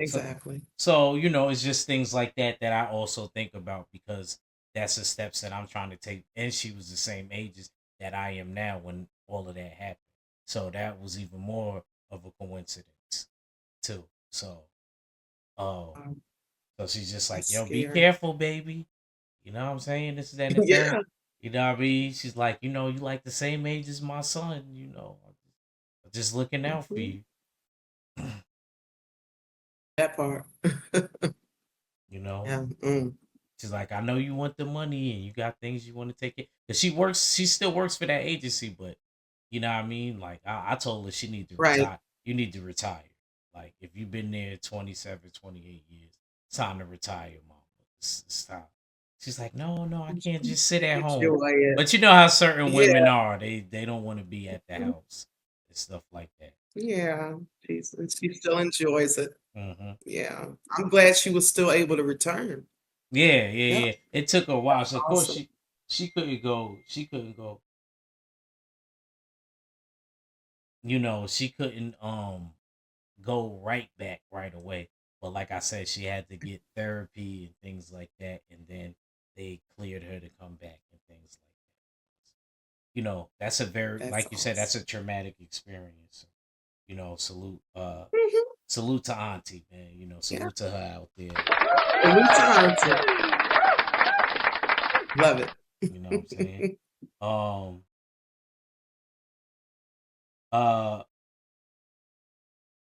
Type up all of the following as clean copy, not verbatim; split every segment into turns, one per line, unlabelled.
So,
Exactly.
it's just things like that that I also think about because that's the steps that I'm trying to take. And she was the same ages that I am now when all of that happened. So that was even more of a coincidence too. Um,
Um,
so she's just like,
that's
yo, be
scary.
careful, baby. You know what I'm saying? This is that and the third.
Yeah,
You know what I mean? She's like, you like the same age as my son, I'm just looking out for
mhm,
you.
that part.
you know?
Yeah,
She's like, I know you want the money and you got things you want to take it. Cause she still works for that agency, but you know what I mean? Like I told her she need to
right.
retire. You need to retire. Like if you've been there 27, 28 years, it's time to retire, mama. It's time. She's like, no, I can't just sit at home.
Enjoy it.
But you know how certain
Yeah,
women are. They don't want to be at the house and stuff like that.
yeah. She still enjoys it.
hmm
Yeah. I'm glad she was still able to return. Yep,
Yeah. It took a while. So of course
awesome.
she couldn't go. She couldn't go. She couldn't go right back right away. But like I said, she had to get therapy and things like that, and then they cleared her to come back and things like that. That's a very
That's
like you said, that's
awesome.
a traumatic experience. Salute
Mhm,
salute to Auntie, man.
yeah.
Salute to her out there.
Salute to Auntie. Love
You know what I'm saying?
it.
Um uh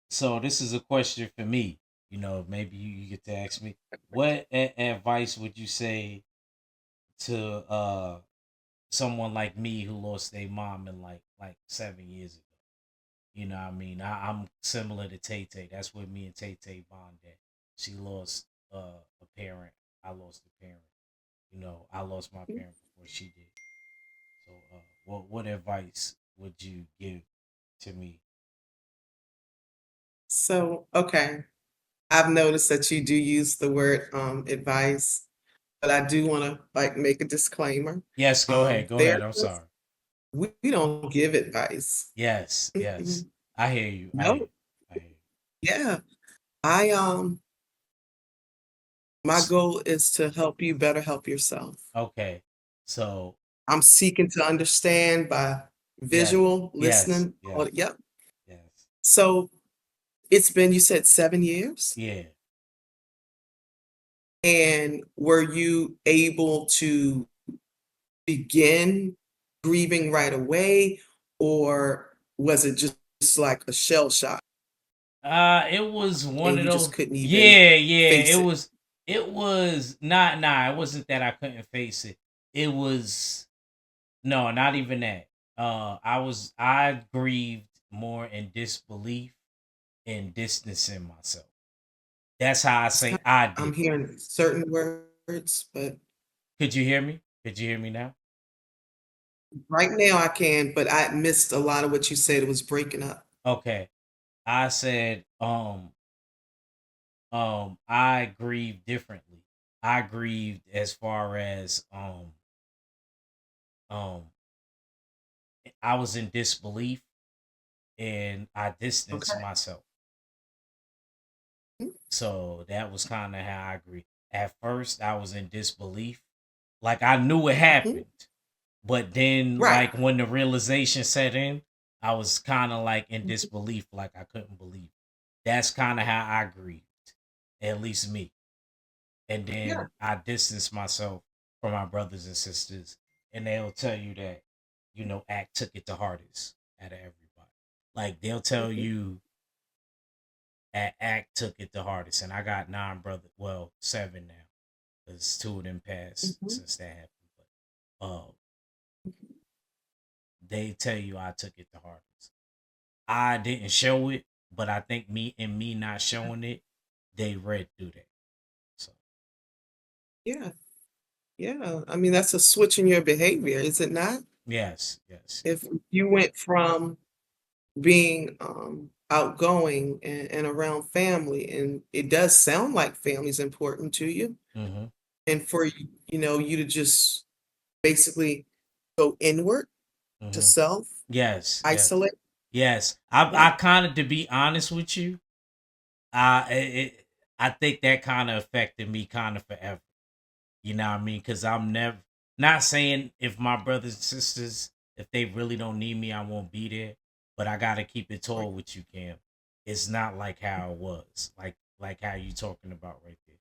so this is a question for me. Maybe you get to ask me. What advice would you say to someone like me who lost their mom in like 7 years ago? You know what I mean? I'm similar to Tay Tay. That's where me and Tay Tay bonded. She lost a parent. I lost a parent. I lost my parent before she did. So what advice would you give to me?
So, okay. I've noticed that you do use the word advice, but I do want to like make a disclaimer.
Yes, go ahead. Go ahead. I'm
Therapists,
sorry.
we don't give advice.
Yes.
Mm-mm.
I hear you. I hear
No,
you. I hear you.
yeah. I my
S-
goal is to help you better help yourself.
Okay. So
I'm seeking to understand by
yes,
visual,
yes,
listening,
yes,
all yep.
yes.
So it's been, you said 7 years?
Yeah.
And were you able to begin grieving right away, or was it just like a shell shock
It was one
and
of
you just
those.
couldn't even
Yeah.
face it?
It was not. Nah. It wasn't that I couldn't face it. It was no, not even that. I grieved more in disbelief and distancing myself. That's how I
It's
say
kind
I
I'm
did it.
hearing certain words, but
Could you hear me? Could you hear me now?
right now I can, but I missed a lot of what you said. It was breaking up.
Okay. I said, I grieved differently. I grieved as far as um I was in disbelief and I distanced
Okay.
myself.
Mm,
So that was kind of how I grieved. At first, I was in disbelief, like I knew it
mhm.
happened, but then
Right.
like when the realization set in, I was kind of like in
Mhm.
disbelief, like I couldn't believe. That's kind of how I grieved, at least me. And
Yeah.
then I distance myself from my brothers and sisters, and they'll tell you that, Act took it the hardest out of everybody. Like they'll tell
Mhm.
you Act took it the hardest, and I got 9 brothers, well 7 now, because 2 of them passed
Mhm.
since that happened. But they tell you I took it the hardest. I didn't show it, but I think me not showing it, they read through that. So
Yeah. Yeah. I mean, that's a switch in your behavior, is it not?
yes.
If you went from being outgoing and around family, and it does sound like family's important to you,
Mm-hmm.
and for you to just basically go inward to
Mm-hmm.
self,
Yes.
isolate.
Yes.
Yeah.
I kind of, to be honest with you, I think that kind of affected me kind of forever. You know what I mean? Because I'm never not saying if my brothers and sisters, if they really don't need me, I won't be there. But I gotta keep it
Right.
tall with you, Cam. It's not like how it was, like how you talking about right there.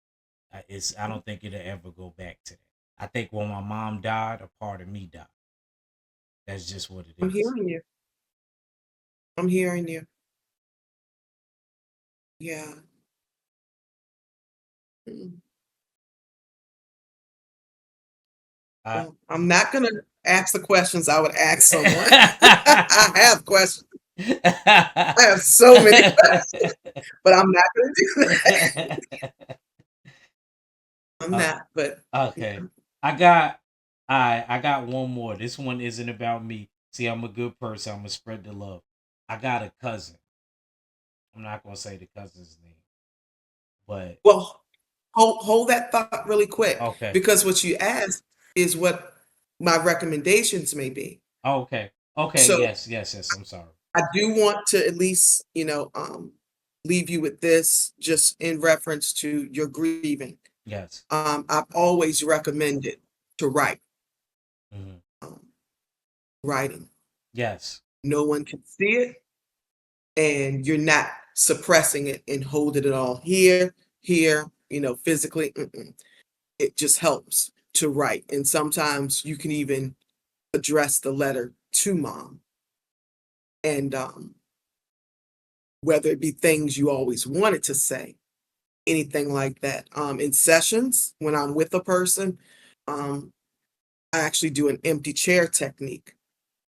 I don't think it'll ever go back to that. I think when my mom died, a part of me died. That's just what it
I'm
is.
hearing you. I'm hearing you. Yeah. Mm.
I
Well, I'm not gonna ask the questions I would ask someone. I have questions. I have so many questions, but I'm not gonna do that. I'm
Uh,
not, but
okay. I got one more. This one isn't about me. See, I'm a good person. I'm gonna spread the love. I got a cousin. I'm not gonna say the cousin's name, but
well, hold that thought really quick
okay.
because what you asked is what my recommendations may be.
Okay. Okay,
So
yes, yes, yes. I'm sorry.
I do want to at least, leave you with this just in reference to your grieving.
Yes.
I've always recommended to write.
Mhm.
Um, writing.
Yes.
No one can see it, and you're not suppressing it and holding it all here, physically. It just helps to write. And sometimes you can even address the letter to mom. And whether it be things you always wanted to say, anything like that. In sessions, when I'm with a person, um, I actually do an empty chair technique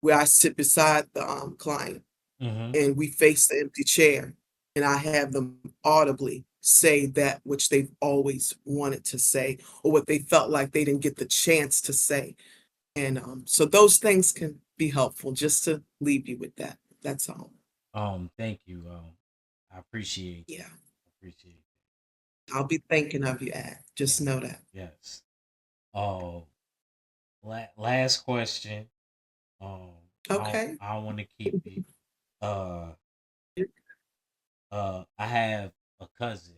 where I sit beside the client
Mhm.
and we face the empty chair, and I have them audibly say that which they've always wanted to say or what they felt like they didn't get the chance to say. And so those things can be helpful just to leave you with that. That's all.
Thank you. I appreciate
Yeah.
that. Appreciate
I'll be thinking of you, Ad.
that.
Just know that.
Yes. Oh, last question.
Okay.
I want to keep it. Uh, I have a cousin.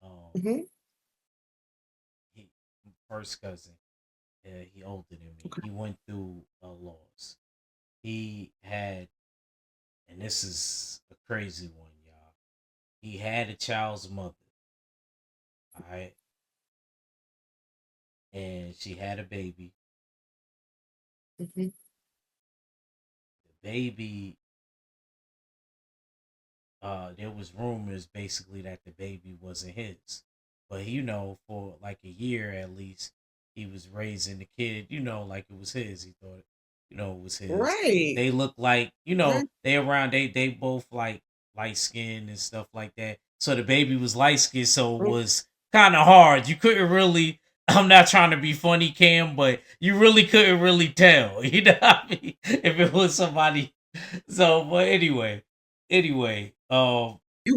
Um,
Hmm.
he first cousin. He older than me.
Okay.
He went through a loss. He had, and this is a crazy one, y'all. He had a child's mother. All right, and she had a baby.
Hmm.
The baby, there was rumors basically that the baby wasn't his, but for like a year at least, he was raising the kid, like it was his. He thought, it was his.
Right.
They look like,
Right.
they both like light skinned and stuff like that. So the baby was light skinned, so it
Mm.
was kind of hard. You couldn't really. I'm not trying to be funny, Cam, but you really couldn't really tell. You know what I mean? If it was somebody. So, but anyway,
You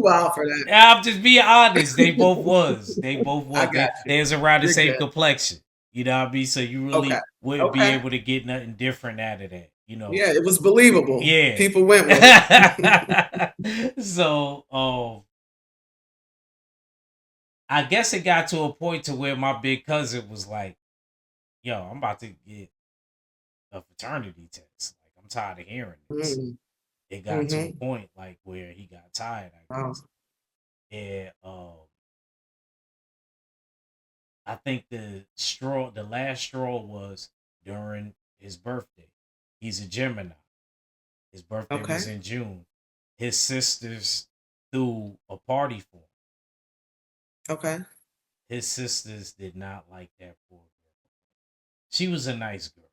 wild for that.
I'm just being honest. They both was. They both
I
was.
got you.
They was around the
You're
same
good.
complexion. You know what I mean? So you
Okay.
really wouldn't be
Okay.
able to get nothing different out of that.
Yeah, it was believable.
Yeah.
People went with it.
So I guess it got to a point to where my big cousin was like, yo, I'm about to get a fraternity test. Like I'm tired of hearing this.
Mm.
It got to a
Mhm.
point like where he got tired, I
Wow.
guess. And I think the last straw was during his birthday. He's a Gemini. His birthday was
Okay.
in June. His sisters threw a party for him.
Okay.
His sisters did not like that poor girl. She was a nice girl.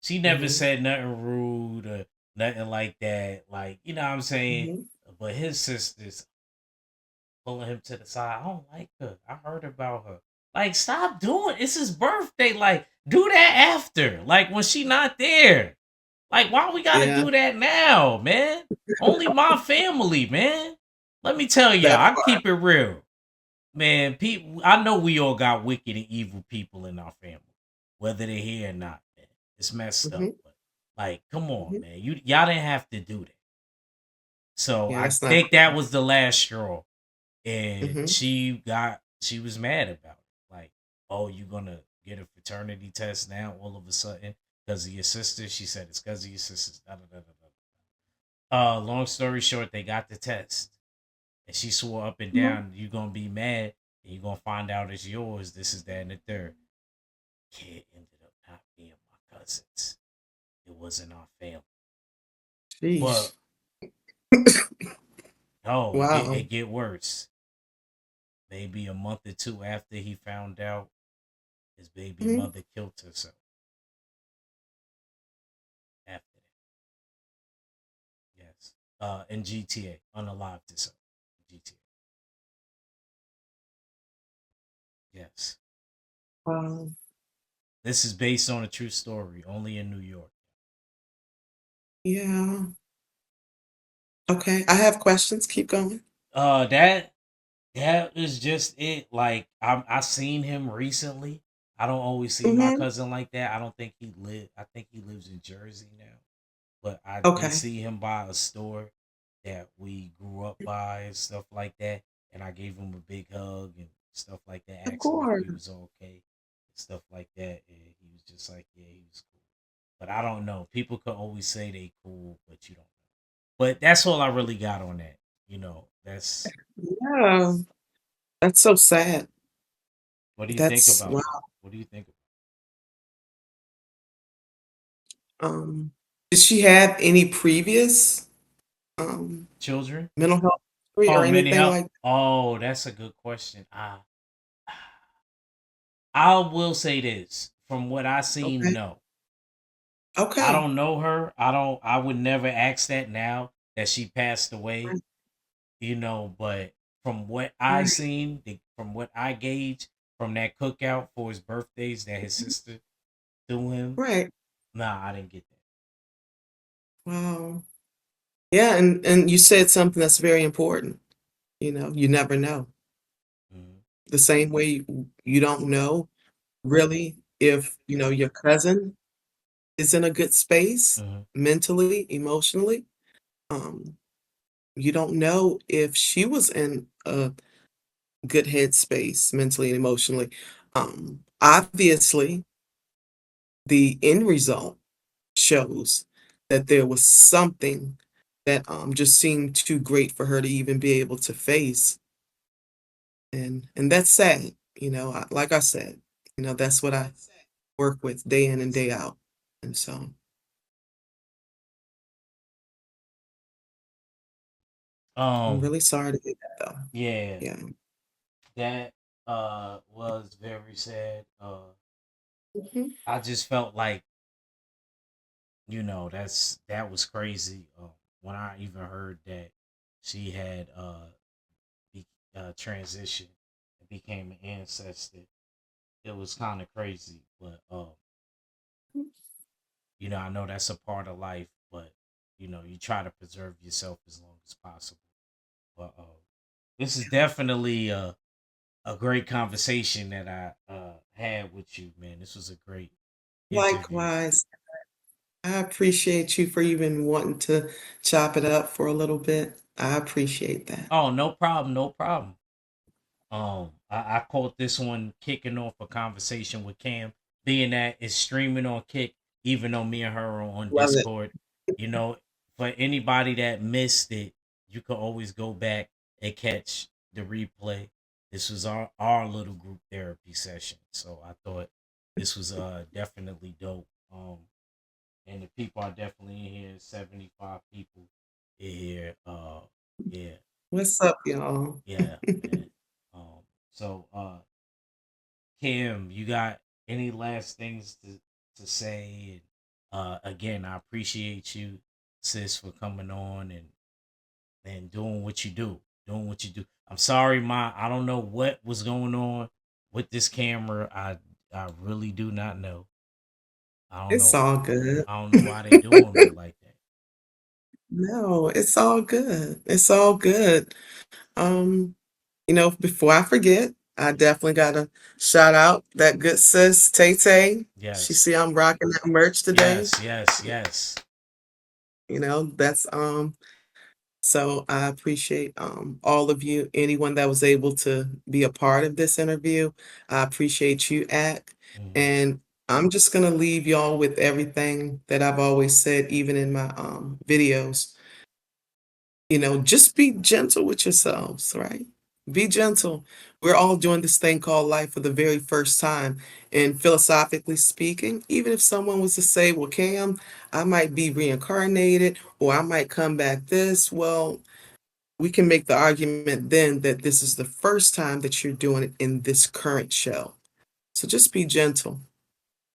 She never
Mhm.
said nothing rude or nothing like that. Like, you know what I'm saying?
Mhm.
But his sisters pulling him to the side. I don't like her. I heard about her. Like, stop doing it's his birthday. Like, do that after. Like when she not there. Like, why we gotta
Yeah,
do that now, man? Only my family, man. Let me tell y'all,
that
I
part.
keep it real. Man, people I know we all got wicked and evil people in our family. Whether they're here or not, man. It's messed up.
Mhm.
But like, come on,
Mhm.
man. Y'all didn't have to do that. So
Yeah,
I
that's not
think that was the last straw. and
Mhm.
she was mad about it. Like, oh, you gonna get a fraternity test now all of a sudden because of your sister? She said it's because of your sisters. Da, da, da, da, da. Long story short, they got the test, and she swore up and
Mhm.
down, "You gonna be mad, and you gonna find out it's yours. This is that and the third." Kid ended up not being my cousins. It wasn't our family.
Sheesh.
But no,
Wow.
it get worse. Maybe a month or two after he found out, his baby
Mhm.
mother killed herself. After that, yes. In GTA, unalived herself. GTA, yes.
Wow.
This is based on a true story, only in New York.
Yeah. Okay. I have questions. Keep going.
That is just it. Like I seen him recently. I don't always see my
Mhm.
cousin like that. I don't think he live. I think he lives in Jersey now. But I did
Okay.
see him by a store that we grew up by and stuff like that. And I gave him a big hug and stuff like that.
Of
Asked him if
course.
he was okay and stuff like that. And he was just like, yeah, he was cool. But I don't know. People could always say they cool, but you don't know. But that's all I really got on that. That's
Yeah. That's so sad.
what do you think
That's
about
wow.
that? What do you think about
Um, did she have any previous, um,
children?
mental health history
Oh,
or
many
anything
help.
like
Oh, that's a good question. I will say this. From what I seen,
okay.
no. I
Okay.
don't know her. I would never ask that now that she passed away,
Right.
but from what I
Right.
seen, from what I gauge from that cookout for his birthdays that his
Mhm.
sister threw him,
Right.
nah, I didn't get that.
Wow. Yeah, and you said something that's very important. You never know.
Mhm.
The same way you don't know really if, your cousin is in a good space
Mhm.
mentally, emotionally. Um, you don't know if she was in a good headspace mentally and emotionally. Obviously, the end result shows that there was something that just seemed too great for her to even be able to face, and that's sad. Like I said, that's what I work with day in and day out, and so I'm
Um,
really sorry to hear that, though.
yeah,
Yeah.
that was very sad.
Mhm.
I just felt like that was crazy. When I even heard that she had transitioned and became an ancestor, it was kind of crazy. But I know that's a part of life, but you try to preserve yourself as long as possible. But this is definitely a great conversation that I had with you, man. This was a great interview.
Likewise, I appreciate you for even wanting to chop it up for a little bit. I appreciate that.
Oh, no problem, no problem. I caught this one kicking off a conversation with Cam, being that it's streaming on Kick, even though me and her are on
Love it.
Discord. You know, for anybody that missed it, you could always go back and catch the replay. This was our little group therapy session, so I thought this was definitely dope. And the people are definitely in here. 75 people in here. Yeah,
What's up, y'all?
yeah, man. So Kim, you got any last things to say? Again, I appreciate you, sis, for coming on and doing what you do. Doing what you do. I'm sorry, I don't know what was going on with this camera. I really do not know. I don't
It's
know.
all good.
I don't know why they doing me like that.
No, it's all good. It's all good. Um, before I forget, I definitely gotta shout out that good sis, Tay Tay. She
Yes.
see I'm rocking that merch today.
Yes, yes, yes.
That's So I appreciate all of you, anyone that was able to be a part of this interview. I appreciate you, Ak.
Hmm.
And I'm just gonna leave y'all with everything that I've always said, even in my videos. Just be gentle with yourselves, right? Be gentle. We're all doing this thing called life for the very first time. And philosophically speaking, even if someone was to say, well, Cam, I might be reincarnated or I might come back this, well, we can make the argument then that this is the first time that you're doing it in this current shell. So just be gentle.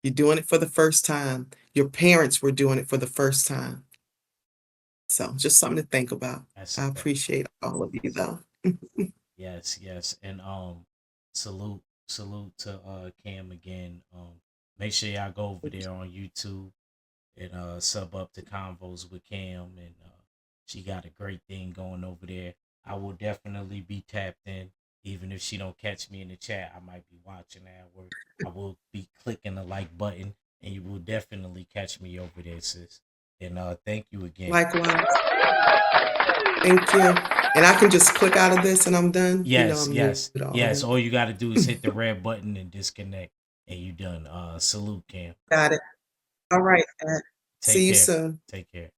You're doing it for the first time. Your parents were doing it for the first time. So just something to think about.
That's
I
that.
appreciate all of you though.
Yes, yes, and salute to Cam again. Make sure y'all go over there on YouTube and sub up to Convos with Cam, and she got a great thing going over there. I will definitely be tapped in, even if she don't catch me in the chat. I might be watching that work. I will be clicking the like button, and you will definitely catch me over there, sis. And thank you again.
Likewise. Thank you. And I can just click out of this and I'm done.
Yes,
I'm
yes,
muted
yes.
already.
All you got to do is hit the red button and disconnect, and you done. Salute, Cam.
Got it. All right.
Take
See you
care.
soon.
Take care.